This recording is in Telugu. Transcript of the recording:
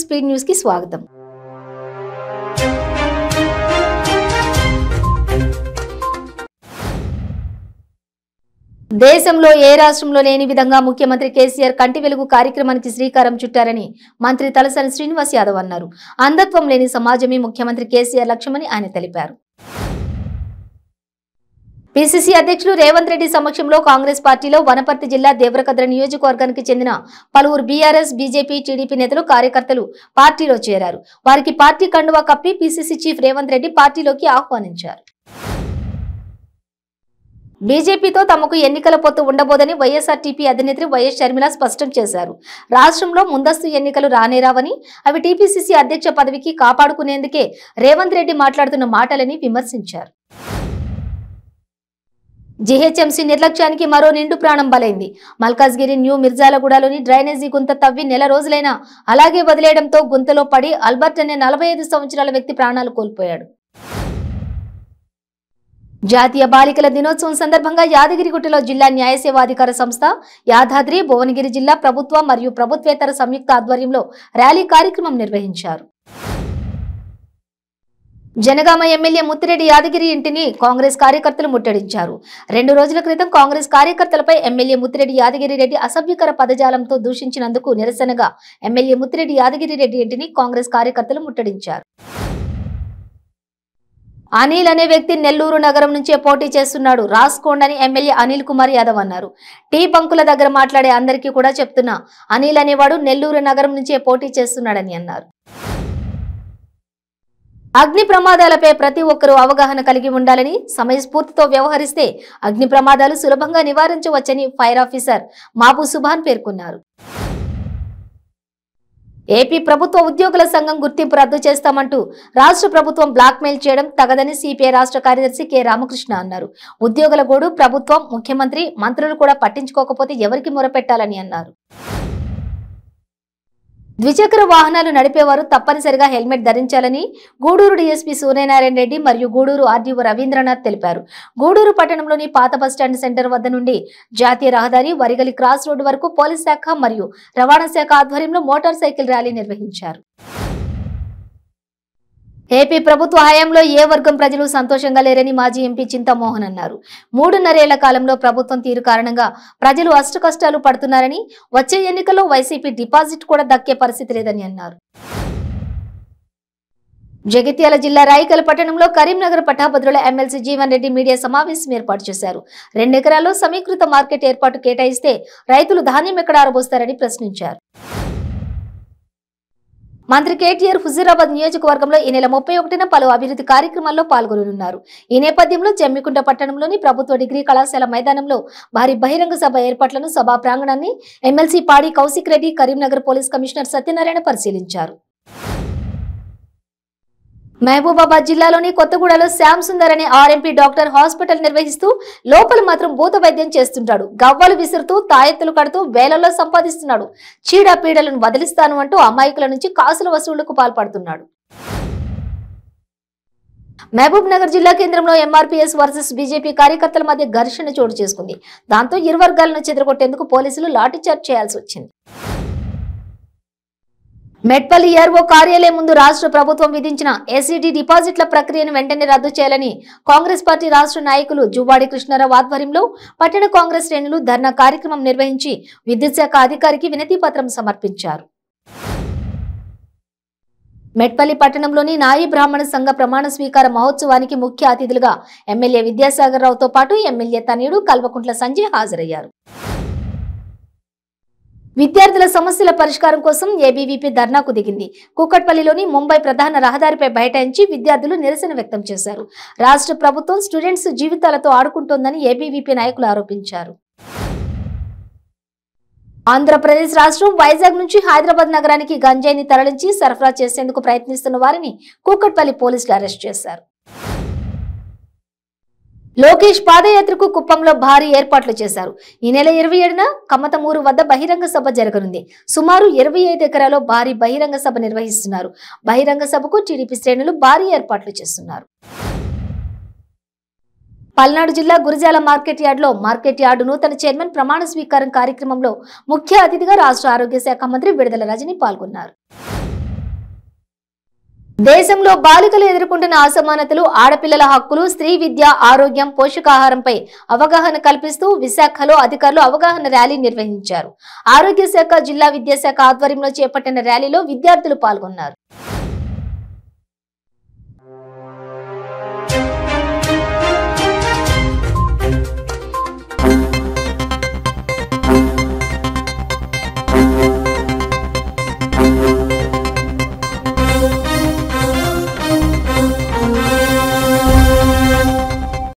స్పీడ్ న్యూస్ కి స్వాగతం. దేశంలో ఏ రాష్ట్రంలో లేని విధంగా ముఖ్యమంత్రి కేసీఆర్ కంటి వెలుగు కార్యక్రమానికి శ్రీకారం చుట్టారని మంత్రి తలసాని శ్రీనివాస్ యాదవ్ అన్నారు. అంధత్వం లేని సమాజమే ముఖ్యమంత్రి కేసీఆర్ లక్ష్యమని ఆయన తెలిపారు. పిసిసి అధ్యక్షులు రేవంత్ రెడ్డి సమక్షంలో కాంగ్రెస్ పార్టీలో వనపర్తి జిల్లా దేవరకద్ర నియోజకవర్గానికి చెందిన పలువురు బీఆర్ఎస్, బీజేపీ, టీడీపీ నేతలు, కార్యకర్తలు పార్టీలో చేరారు. వారికి పార్టీ కండువా కప్పి పిసిసి చీఫ్ రేవంత్ రెడ్డి పార్టీలోకి ఆహ్వానించారు. బీజేపీతో తమకు ఎన్నికల పొత్తు ఉండబోదని వైఎస్ఆర్టీపీ అధినేత్రి వైఎస్ షర్మిల స్పష్టం చేశారు. రాష్ట్రంలో ముందస్తు ఎన్నికలు రానేరావని, అవి టీపీసీసీ అధ్యక్ష పదవికి కాపాడుకునేందుకే రేవంత్ రెడ్డి మాట్లాడుతున్న మాటలని విమర్శించారు. జీహెచ్ఎంసీ నిర్లక్ష్యానికి మరో నిండు ప్రాణం బలైంది. మల్కాజ్గిరి న్యూ మిర్జాలగూడలోని డ్రైనేజీ గుంత తవ్వి నెల రోజులైనా అలాగే వదిలేయడంతో గుంతలో పడి అల్బర్ట్ అనే 45 సంవత్సరాల వ్యక్తి ప్రాణాలు కోల్పోయాడు. జాతీయ బాలికల దినోత్సవం సందర్భంగా యాదగిరిగుట్టలో జిల్లా న్యాయ సేవాధికార సంస్థ, యాదాద్రి భువనగిరి జిల్లా ప్రభుత్వ మరియు ప్రభుత్వేతర సంయుక్త ఆధ్వర్యంలో ర్యాలీ కార్యక్రమం నిర్వహించారు. జనగామ ఎమ్మెల్యే ముత్తిరెడ్డి యాదగిరి ఇంటిని కాంగ్రెస్ కార్యకర్తలు ముట్టడించారు. 2 రోజుల క్రితం కాంగ్రెస్ కార్యకర్తలపై ఎమ్మెల్యే ముత్తిరెడ్డి యాదగిరి రెడ్డి అసభ్యకర పదజాలంతో దూషించినందుకు నిరసనగా ఎమ్మెల్యే ముత్తిరెడ్డి యాదగిరి రెడ్డి ఇంటిని కాంగ్రెస్ కార్యకర్తలు ముట్టడించారు. అనిల్ అనే వ్యక్తి నెల్లూరు నగరం నుంచే పోటీ చేస్తున్నాడు, రాసుకోండని ఎమ్మెల్యే అనిల్ కుమార్ యాదవ్ అన్నారు. టీ బంకుల దగ్గర మాట్లాడే అందరికీ కూడా చెప్తున్నా, అనిల్ అనేవాడు నెల్లూరు నగరం నుంచే పోటీ చేస్తున్నాడని అన్నారు. అగ్ని ప్రమాదాలపై ప్రతి ఒక్కరూ అవగాహన కలిగి ఉండాలని, సమయస్ఫూర్తితో వ్యవహరిస్తే అగ్ని ప్రమాదాలు సులభంగా నివారించవచ్చని ఫైర్ ఆఫీసర్ మాబు సుభాన్ పేర్కొన్నారు. ఏపీ ప్రభుత్వ ఉద్యోగుల సంఘం గుర్తింపు రద్దు చేస్తామంటూ రాష్ట్ర ప్రభుత్వం బ్లాక్మెయిల్ చేయడం తగదని సిపిఐ రాష్ట్ర కార్యదర్శి కె రామకృష్ణ అన్నారు. ఉద్యోగుల గోడు ప్రభుత్వం, ముఖ్యమంత్రి, మంత్రులు కూడా పట్టించుకోకపోతే ఎవరికి మొరపెట్టాలని అన్నారు. ద్విచక్ర వాహనాలు నడిపేవారు తప్పనిసరిగా హెల్మెట్ ధరించాలని గూడూరు డీఎస్పీ సూర్యనారాయణ రెడ్డి మరియు గూడూరు ఆర్డీఓ రవీంద్రనాథ్ తెలిపారు. గూడూరు పట్టణంలోని పాత బస్టాండ్ సెంటర్ వద్ద నుండి జాతీయ రహదారి వరిగలి క్రాస్ రోడ్డు వరకు పోలీస్ శాఖ మరియు రవాణా శాఖ ఆధ్వర్యంలో మోటార్ సైకిల్ ర్యాలీ నిర్వహించారు. ఏపీ ప్రభుత్వ హయాంలో ఏ వర్గం ప్రజలు సంతోషంగా లేరని మాజీ ఎంపీ చింతామోహన్ అన్నారు. 3.5 ఏళ్ల కాలంలో ప్రభుత్వం తీరు కారణంగా ప్రజలు అష్టకష్టాలు పడుతున్నారని, వచ్చే ఎన్నికల్లో వైసీపీ డిపాజిట్ కూడా దక్కే పరిస్థితి లేదని అన్నారు. జగిత్యాల జిల్లా రాయికల్ పట్టణంలో కరీంనగర్ పట్టాభద్రుల ఎమ్మెల్సీ జీవన్ రెడ్డి మీడియా సమావేశం ఏర్పాటు చేశారు. 2 ఎకరాల్లో సమీకృత మార్కెట్ ఏర్పాటు కేటాయిస్తే రైతులు ధాన్యం ఎక్కడ ఆరబోస్తారని ప్రశ్నించారు. మంత్రి కేటీఆర్ హుజూరాబాద్ నియోజకవర్గంలో ఈ నెల 31న పలు అభివృద్ధి కార్యక్రమాల్లో పాల్గొననున్నారు. ఈ నేపథ్యంలో జమ్మికుంట పట్టణంలోని ప్రభుత్వ డిగ్రీ కళాశాల మైదానంలో భారీ బహిరంగ సభ ఏర్పాట్లను, సభా ప్రాంగణాన్ని ఎమ్మెల్సీ పాడి కౌశిక్ రెడ్డి, కరీంనగర్ పోలీస్ కమిషనర్ సత్యనారాయణ పరిశీలించారు. మహబూబాబాద్ జిల్లాలోని కొత్తగూడలో శ్యామ్ సుందర్ అనే ఆర్ఎంపీ డాక్టర్ హాస్పిటల్ నిర్వహిస్తూ లోపల మాత్రం భూత వైద్యం చేస్తుంటాడు. గవ్వలు విసురుతూ, తాయెత్తులు కడుతూ వేలల్లో సంపాదిస్తున్నాడు. చీడపీడలను వదిలిస్తాను అంటూ అమాయకుల నుంచి కాసుల వసూళ్లకు పాల్పడుతున్నాడు. మహబూబ్ నగర్ జిల్లా కేంద్రంలో ఎంఆర్పీఎస్ వర్సెస్ బీజేపీ కార్యకర్తల మధ్య ఘర్షణ చోటు చేసుకుంది. దాంతో ఇరు వర్గాలను చెదరగొట్టేందుకు పోలీసులు లాఠీచార్జ్ చేయాల్సి వచ్చింది. మెట్పల్లి ఆర్ఓ కార్యాలయం ముందు రాష్ట్ర ప్రభుత్వం విధించిన ఎస్ఈడి డిపాజిట్ల ప్రక్రియను వెంటనే రద్దు చేయాలని కాంగ్రెస్ పార్టీ రాష్ట్ర నాయకులు జువ్వాడి కృష్ణారావు ఆధ్వర్యంలో పట్టణ కాంగ్రెస్ శ్రేణులు ధర్నా కార్యక్రమం నిర్వహించి విద్యుత్ శాఖ అధికారికి వినతి పత్రం సమర్పించారు. మెట్పల్లి పట్టణంలోని నాయి బ్రాహ్మణ సంఘ ప్రమాణ స్వీకార మహోత్సవానికి ముఖ్య అతిథులుగా ఎమ్మెల్యే విద్యాసాగర్ రావుతో పాటు ఎమ్మెల్యే తనయుడు కల్వకుంట్ల సంజయ్ హాజరయ్యారు. విద్యార్థుల సమస్యల పరిష్కారం కోసం ఏబీవీపీ ధర్నాకు దిగింది. కూకట్పల్లిలోని ముంబై ప్రధాన రహదారిపై బైఠాయించి విద్యార్థులు నిరసన వ్యక్తం చేశారు. రాష్ట్ర ప్రభుత్వం స్టూడెంట్స్ జీవితాలతో ఆడుకుంటోందని ఏబీవీపీ నాయకులు ఆరోపించారు. ఆంధ్రప్రదేశ్ రాష్ట్రం వైజాగ్ నుంచి హైదరాబాద్ నగరానికి గంజాయిని తరలించి సరఫరా చేసేందుకు ప్రయత్నిస్తున్న వారిని కూకట్పల్లి పోలీసులు అరెస్ట్ చేశారు. లోకేష్ పాదయాత్రకు కుప్పంలో భారీ ఏర్పాట్లు చేశారు. ఈ నెల 27న కమ్మతమూరు వద్ద బహిరంగ సభ జరగనుంది. సుమారు 25 ఎకరాల్లో భారీ బహిరంగ సభ నిర్వహిస్తున్నారు. బహిరంగ సభకు టీడీపీ శ్రేణులు భారీ ఏర్పాట్లు చేస్తున్నారు. పల్నాడు జిల్లా గురజాల మార్కెట్ యార్డు నూతన చైర్మన్ ప్రమాణ స్వీకారం కార్యక్రమంలో ముఖ్య అతిథిగా రాష్ట్ర ఆరోగ్య శాఖ మంత్రి విడుదల రజని పాల్గొన్నారు. దేశంలో బాలికలు ఎదుర్కొంటున్న అసమానతలు, ఆడపిల్లల హక్కులు, స్త్రీ విద్య, ఆరోగ్యం, పోషకాహారంపై అవగాహన కల్పిస్తూ విశాఖలో అధికారులు అవగాహన ర్యాలీ నిర్వహించారు. ఆరోగ్య శాఖ, జిల్లా విద్యాశాఖ ఆధ్వర్యంలో చేపట్టిన ర్యాలీలో విద్యార్థులు పాల్గొన్నారు.